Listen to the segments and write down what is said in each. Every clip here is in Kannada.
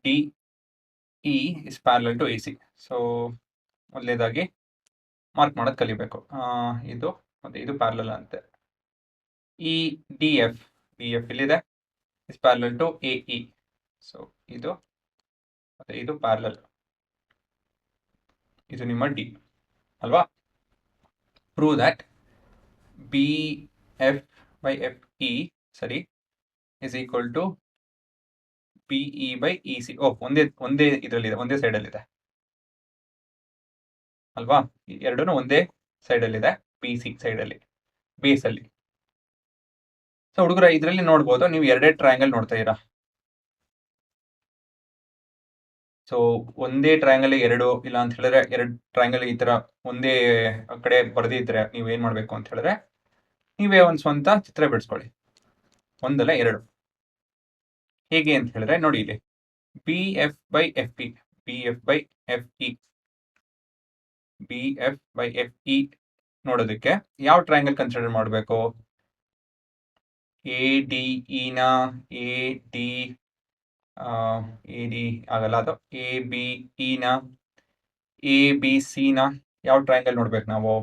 D E is parallel to A C. So ಮೊದಲನೇದಾಗಿ ಮಾರ್ಕ್ ಮಾಡೋದು ಕಲಿಬೇಕು. ಇದು ಮತ್ತೆ ಇದು ಪ್ಯಾರಲಲ್ ಅಂತೆ. ಈ ಡಿ ಎಫ್ ಇಲ್ಲಿದೆ, is parallel to A E. So ಇದು ಮತ್ತೆ ಇದು ಪ್ಯಾರಲಲ್, ಇದು ನಿಮ್ಮ ಡಿ ಅಲ್ವಾ. Prove that B F by F E ಸರಿ is equal to B E by E C. ಒಂದೇ ಇದರಲ್ಲಿದೆ, ಒಂದೇ ಸೈಡಲ್ಲಿದೆ ಅಲ್ವಾ. ಎರಡೂ ಒಂದೇ ಸೈಡಲ್ಲಿದೆ, ಬಿ ಸಿ ಸೈಡಲ್ಲಿ, ಬೇಸಲ್ಲಿ. ಸೊ ಹುಡುಗರ ಇದರಲ್ಲಿ ನೋಡ್ಬೋದು, ನೀವು ಎರಡೇ ಟ್ರಯಾಂಗಲ್ ನೋಡ್ತಾ ಇದ್ದೀರಾ. ಸೊ ಒಂದೇ ಟ್ರಯಾಂಗಲ್ ಎರಡು ಇಲ್ಲ ಅಂತ ಹೇಳಿದ್ರೆ, ಎರಡು ಟ್ರಯಾಂಗಲ್ ಈ ತರ ಒಂದೇ ಕಡೆ ಬರ್ದಿದ್ರೆ ನೀವು ಏನ್ ಮಾಡ್ಬೇಕು ಅಂತ ಹೇಳಿದ್ರೆ, ನೀವೇ ಒಂದು ಸ್ವಂತ ಚಿತ್ರ ಬಿಡಿಸ್ಕೊಳ್ಳಿ, ಒಂದಲ್ಲ ಎರಡು. ಹೇಗೆ ಅಂತ ಹೇಳಿದ್ರೆ ನೋಡಿ, ಇಲ್ಲಿ B F by F E, B F by F E, B F by F E ನೋಡೋದಕ್ಕೆ ಯಾವ ಟ್ರಯಾಂಗಲ್ ಕನ್ಸಿಡರ್ ಮಾಡಬೇಕು? ಎ ಡಿ ಇನ ಎ ಡಿ ಆಗಲ್ಲ, ಅದು ಎ ಬಿ ಇನ ಎ ಬಿ ಸಿ ನ ಯಾವ ಟ್ರಯಾಂಗಲ್ ನೋಡ್ಬೇಕು ನಾವು?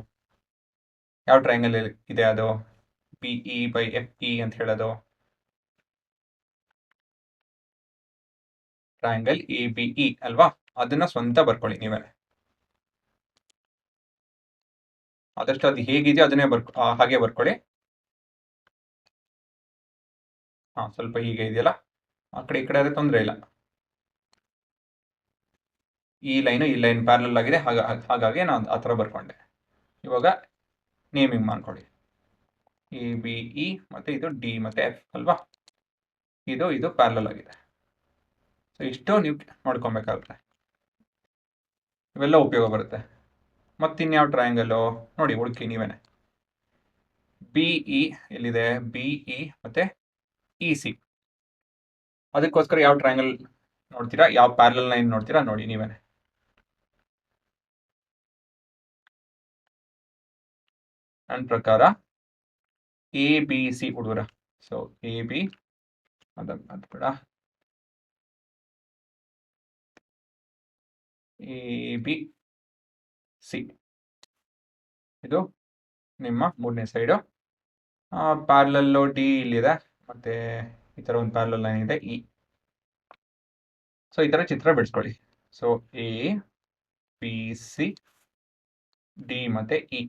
ಯಾವ ಟ್ರಯಾಂಗಲ್ ಇದೆ ಅದು B E by F E ಅಂತ ಹೇಳೋದು? ಟ್ರಯಾಂಗಲ್ ಎ ಬಿ ಇ ಅಲ್ವಾ. ಅದನ್ನ ಸ್ವಂತ ಬರ್ಕೊಳ್ಳಿ ನೀವೇ. ಆದಷ್ಟು ಅದು ಹೇಗಿದೆಯೋ ಅದನ್ನೇ ಹಾಗೆ ಬರ್ಕೊಳ್ಳಿ. ಸ್ವಲ್ಪ ಹೀಗೆ ಇದೆಯಲ್ಲ, ಆ ಕಡೆ ಈ ಕಡೆ ಆದ್ರೆ ತೊಂದರೆ ಇಲ್ಲ. ಈ ಲೈನ್ ಪ್ಯಾರಲಲ್ ಆಗಿದೆ, ಹಾಗಾಗಿ ನಾನು ಆ ಥರ ಬರ್ಕೊಂಡೆ. ಇವಾಗ ನೇಮಿಂಗ್ ಮಾಡ್ಕೊಳ್ಳಿ, ಎ ಬಿ ಇ ಮತ್ತೆ ಇದು ಡಿ ಮತ್ತೆ ಎಫ್ ಅಲ್ವಾ. ಇದು ಪ್ಯಾರಲಲ್ ಆಗಿದೆ. ಸೊ ಇಷ್ಟು ನೀವು ನೋಡ್ಕೊಬೇಕಾಗುತ್ತೆ, ಇವೆಲ್ಲ ಉಪಯೋಗ ಬರುತ್ತೆ. ಮತ್ತಿನ್ಯಾವ ಟ್ರಯಾಂಗಲ್ಲು ನೋಡಿ, ಹುಡುಕಿ ನೀವೇನೆ. ಬಿ ಇ ಎಲ್ಲಿದೆ? ಬಿ ಇ ಮತ್ತೆ ಇ ಸಿ. ಅದಕ್ಕೋಸ್ಕರ ಯಾವ ಟ್ರಯಾಂಗಲ್ ನೋಡ್ತೀರಾ, ಯಾವ ಪ್ಯಾರಲಲ್ ಲೈನ್ ನೋಡ್ತೀರಾ ನೋಡಿ ನೀವೇನೆ. ನನ್ನ ಪ್ರಕಾರ ಎ ಬಿ ಸಿ ಹುಡುಗರ. ಸೊ ಎ ಬಿ ಅದು ಬೇಡ, ಎ ಬಿ ಸಿ ಇದು ನಿಮ್ಮ ಮೂರನೇ ಸೈಡು. ಪ್ಯಾರಲಲ್ಲು ಡಿ ಇಲ್ಲಿದೆ, ಮತ್ತೆ ಈ ಥರ ಒಂದು ಪ್ಯಾರಲಲ್ ಲೈನ್ ಇದೆ ಇ. ಸೊ ಈ ಥರ ಚಿತ್ರ ಬಿಡಿಸ್ಕೊಳ್ಳಿ. So A B C D ಮತ್ತೆ ಇ.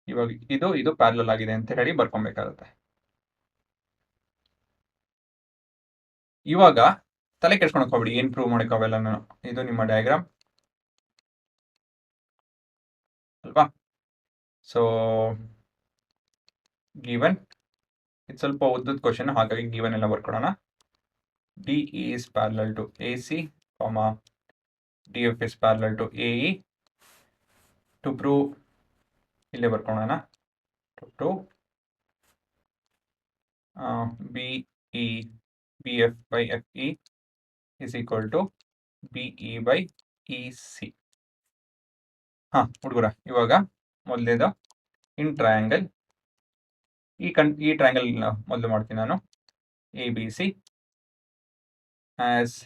ಇವಾಗ ಇದು ಪ್ಯಾರಲಲ್ ಆಗಿದೆ ಅಂತ ಹೇಳಿ ಬರ್ಕೊಬೇಕಾಗುತ್ತೆ. ಇವಾಗ ತಲೆ ಕೆಡ್ಸ್ಕೊಳಕ್ ಹೋಗ್ಬಿಡಿ, ಏನ್ ಪ್ರೂವ್ ಮಾಡಕ್ಕೆ ಅವೆಲ್ಲ. ಇದು ನಿಮ್ಮ ಡಯಾಗ್ರಾಮ್ ಅಲ್ವಾ. ಸೊ ಗಿವನ್, ಇದು ಸ್ವಲ್ಪ ಉದ್ದದ ಕ್ವಶನ್, ಹಾಗಾಗಿ ಗಿವನ್ ಎಲ್ಲ ಬರ್ಕೊಡೋಣ. D is parallel to A C, D F is parallel to A E. To prove ಇಲ್ಲೇ ಬರ್ಕೊಳ್ಳೋಣ, to prove B E B F by F E is equal to B E by E C. ಹುಡುಗರ, ಇವಾಗ ಮೊದಲೇದು ಇನ್ ಟ್ರಯಾಂಗಲ್, ಈ ಟ್ರಯಾಂಗಲ್ ಮೊದಲು ಮಾಡ್ತೀನಿ ನಾನು. A B C as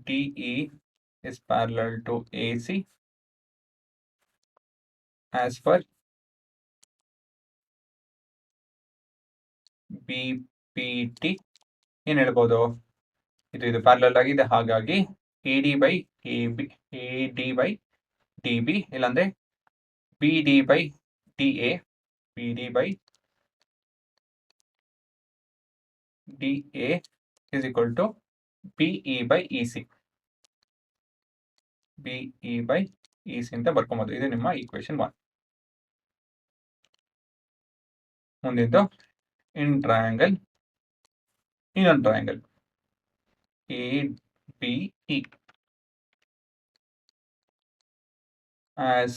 D E is parallel to AC as per BPT. ಏನು ಹೇಳ್ಬೋದು, ಇದು ಪ್ಯಾರಲಲ್ ಆಗಿದೆ, ಹಾಗಾಗಿ A D by D B, ಇಲ್ಲಾಂದ್ರೆ B D by D A, B D by D A is equal to B E by E C, B E by E C ಅಂತ ಬರ್ಕೊಬೋದು. ಇದು ನಿಮ್ಮ ಈಕ್ವೇಶನ್ 1. ಮುಂದಿದ್ದು ಇನ್ ಟ್ರಯಾಂಗಲ್, ಇನ್ನೊಂದು triangle A B E as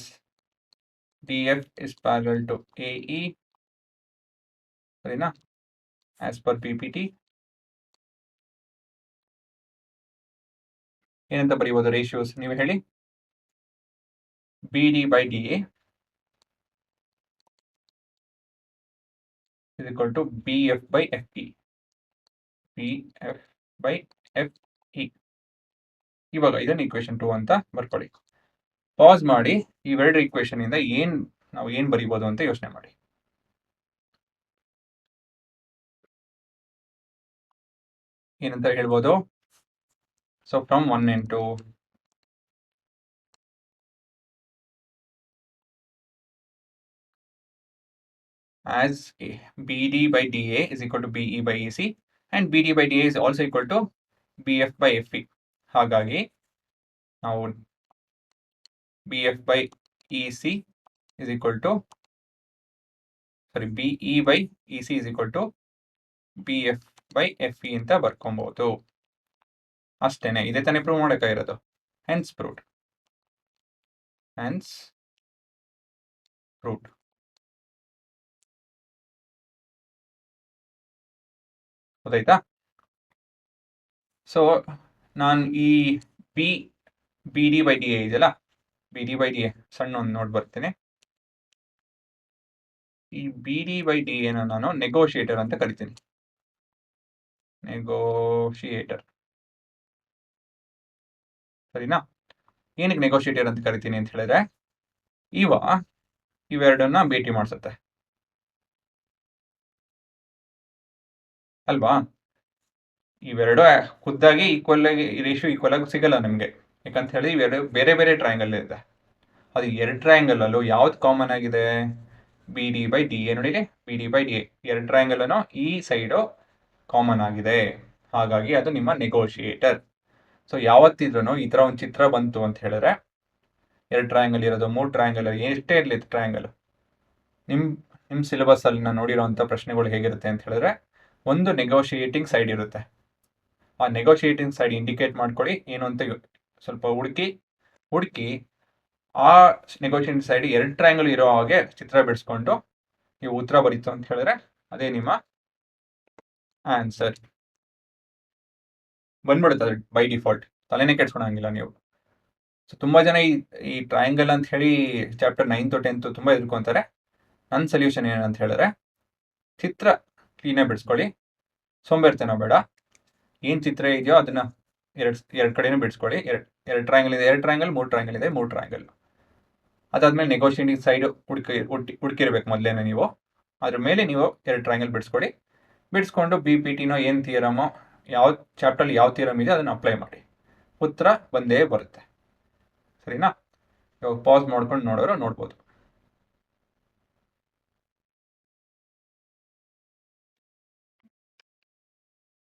DF is parallel to AE, ಸರಿನಾ, as per PPT. ಏನಂತ ಬರೀಬೋದು ರೇಷಿಯೋಸ್ ನೀವು ಹೇಳಿ? B D by D A is equal to BF by FE, BF by FE. ಇವಾಗ ಇದನ್ನು ಈಕ್ವೇಷನ್ 2 ಅಂತ ಬರ್ಕೊಳ್ಳಿ. ಪಾಸ್ ಮಾಡಿ ಇವೆರಡು ಈಕ್ವೇಷನ್ ಇಂದ ನಾವು ಏನು ಬರಿಬೋದು ಅಂತ ಯೋಚನೆ ಮಾಡಿ. ಏನಂತ ಹೇಳ್ಬೋದು? So from 1 and 2 as BD by DA is equal to BE by EC and BD by DA is also equal to BF by FE. ಹಾಗಾಗಿ ನಾವು BF by EC is equal to BE by EC is equal to BF by FE ಅಂತ ಬರ್ಕೊಬಹುದು. ಅಷ್ಟೇನೆ, ಇದೇ ತಾನೇ ಪ್ರೂವ್ ಮಾಡೋಕ್ಕಾಗಿರೋದು. Hence proved. ಗೊತ್ತಾಯ್ತಾ? ಸೊ ನಾನು ಈ B D by D A ಇದೆಯಲ್ಲ, B D by D A ಸಣ್ಣ ಒಂದು ನೋಟ್ ಬರ್ತೇನೆ. ಈ ಬಿ ಡಿ ಬೈ ಡಿ ಎನ ನಾನು ನೆಗೋಷಿಯೇಟರ್ ಅಂತ ಕರಿತೀನಿ. ನೆಗೋಷಿಯೇಟರ್, ಸರಿನಾ? ಏನಕ್ಕೆ ನೆಗೋಷಿಯೇಟರ್ ಅಂತ ಕರಿತೀನಿ ಅಂತ ಹೇಳಿದ್ರೆ, ಇವೆರಡನ್ನ ಭೇಟಿ ಮಾಡಿಸುತ್ತೆ ಅಲ್ವಾ? ಇವೆರಡು ಖುದ್ದಾಗಿ ಈಕ್ವಲ್ ಆಗಿ ರೇಷಿಯೋ ಈಕ್ವಲ್ ಆಗಿ ಸಿಗಲ್ಲ ನಿಮಗೆ. ಯಾಕಂತ ಹೇಳಿ ಇವೆರಡು ಬೇರೆ ಬೇರೆ ಟ್ರಯಾಂಗಲ್ ಇದೆ. ಅದು ಎರಡು ಟ್ರಯಾಂಗಲ್ ಅಲ್ಲೂ ಯಾವ್ದು ಕಾಮನ್ ಆಗಿದೆ? B D by D A. ನೋಡಿ, B D by D A ಎರಡು ಟ್ರಯಾಂಗಲ್ ಅನ್ನು ಈ ಸೈಡು ಕಾಮನ್ ಆಗಿದೆ. ಹಾಗಾಗಿ ಅದು ನಿಮ್ಮ ನೆಗೋಷಿಯೇಟರ್. ಸೊ ಯಾವತ್ತಿದ್ರೂ ಈ ಥರ ಒಂದು ಚಿತ್ರ ಬಂತು ಅಂತ ಹೇಳಿದ್ರೆ, ಎರಡು ಟ್ರಯಾಂಗಲ್ ಇರೋದು, ಮೂರು ಟ್ರಯಾಂಗಲ್, ಎಷ್ಟೇ ಇರಲಿ ಟ್ರಯಾಂಗಲ್, ನಿಮ್ಮ ಸಿಲೆಬಸ್ ಅಲ್ಲಿ ನಾನು ನೋಡಿರೋಂಥ ಪ್ರಶ್ನೆಗಳು ಹೇಗಿರುತ್ತೆ ಅಂತ ಹೇಳಿದ್ರೆ, ಒಂದು ನೆಗೋಷಿಯೇಟಿಂಗ್ ಸೈಡ್ ಇರುತ್ತೆ. ಆ ನೆಗೋಷಿಯೇಟಿಂಗ್ ಸೈಡ್ ಇಂಡಿಕೇಟ್ ಮಾಡ್ಕೊಳ್ಳಿ ಏನು ಅಂತ ಸ್ವಲ್ಪ ಹುಡುಕಿ ಆ ನೆಗೋಷಿಯೇಟಿಂಗ್ ಸೈಡ್ ಎರಡು ಟ್ರಯಾಂಗಲ್ ಇರೋ ಹಾಗೆ ಚಿತ್ರ ಬಿಡಿಸ್ಕೊಂಡು ನೀವು ಉತ್ತರ ಬರೀತು ಅಂತ ಹೇಳಿದ್ರೆ ಅದೇ ನಿಮ್ಮ ಆನ್ಸರ್. ಬಂದ್ಬಿಡುತ್ತೆ ಅದು ಬೈ ಡಿಫಾಲ್ಟ್, ತಲೆನೇ ಕೆಡ್ಸ್ಕೊಳಂಗಿಲ್ಲ ನೀವು. ಸೊ ತುಂಬ ಜನ ಈ ಟ್ರಯಾಂಗಲ್ ಅಂತ ಹೇಳಿ ಚಾಪ್ಟರ್ 9th 10th ತುಂಬ ಎದುರ್ಕೊಂತಾರೆ. ನನ್ನ ಸೊಲ್ಯೂಷನ್ ಏನಂತ ಹೇಳಿದ್ರೆ, ಚಿತ್ರ ಕ್ಲೀನಾಗಿ ಬಿಡಿಸ್ಕೊಳ್ಳಿ, ಸೋಂಬೇರ್ತೇನೋ ಬೇಡ. ಏನು ಚಿತ್ರ ಇದೆಯೋ ಅದನ್ನ ಎರಡು ಕಡೆನೂ ಬಿಡಿಸ್ಕೊಳ್ಳಿ. ಎರಡು ಟ್ರಯಾಂಗಲ್ ಇದೆ, ಎರಡು ಟ್ರಯಾಂಗಲ್, ಮೂರು ಟ್ರಯಾಂಗಲ್ ಇದೆ, ಮೂರು ಟ್ರಯಾಂಗಲ್. ಅದಾದ್ಮೇಲೆ ನೆಗೋಷಿಯೇಟಿಂಗ್ ಸೈಡ್ ಹುಡುಕಿರ್ಬೇಕು ಮೊದಲೇನೆ ನೀವು. ಅದ್ರ ಮೇಲೆ ನೀವು ಎರಡು ಟ್ರಯಾಂಗಲ್ ಬಿಡಿಸ್ಕೊಂಡು ಬಿ ಪಿ ಟಿನೋ ಏನು ಥಿಯರಮೋ, ಯಾವ ಚಾಪ್ಟರ್ಲಿ ಯಾವ ಥಿಯರಮ್ ಇದೆ ಅದನ್ನು ಅಪ್ಲೈ ಮಾಡಿ, ಉತ್ತರ ಬಂದೇ ಬರುತ್ತೆ. ಸರಿನಾ? ಇವಾಗ ಪಾಸ್ ಮಾಡ್ಕೊಂಡು ನೋಡೋರು ನೋಡ್ಬೋದು.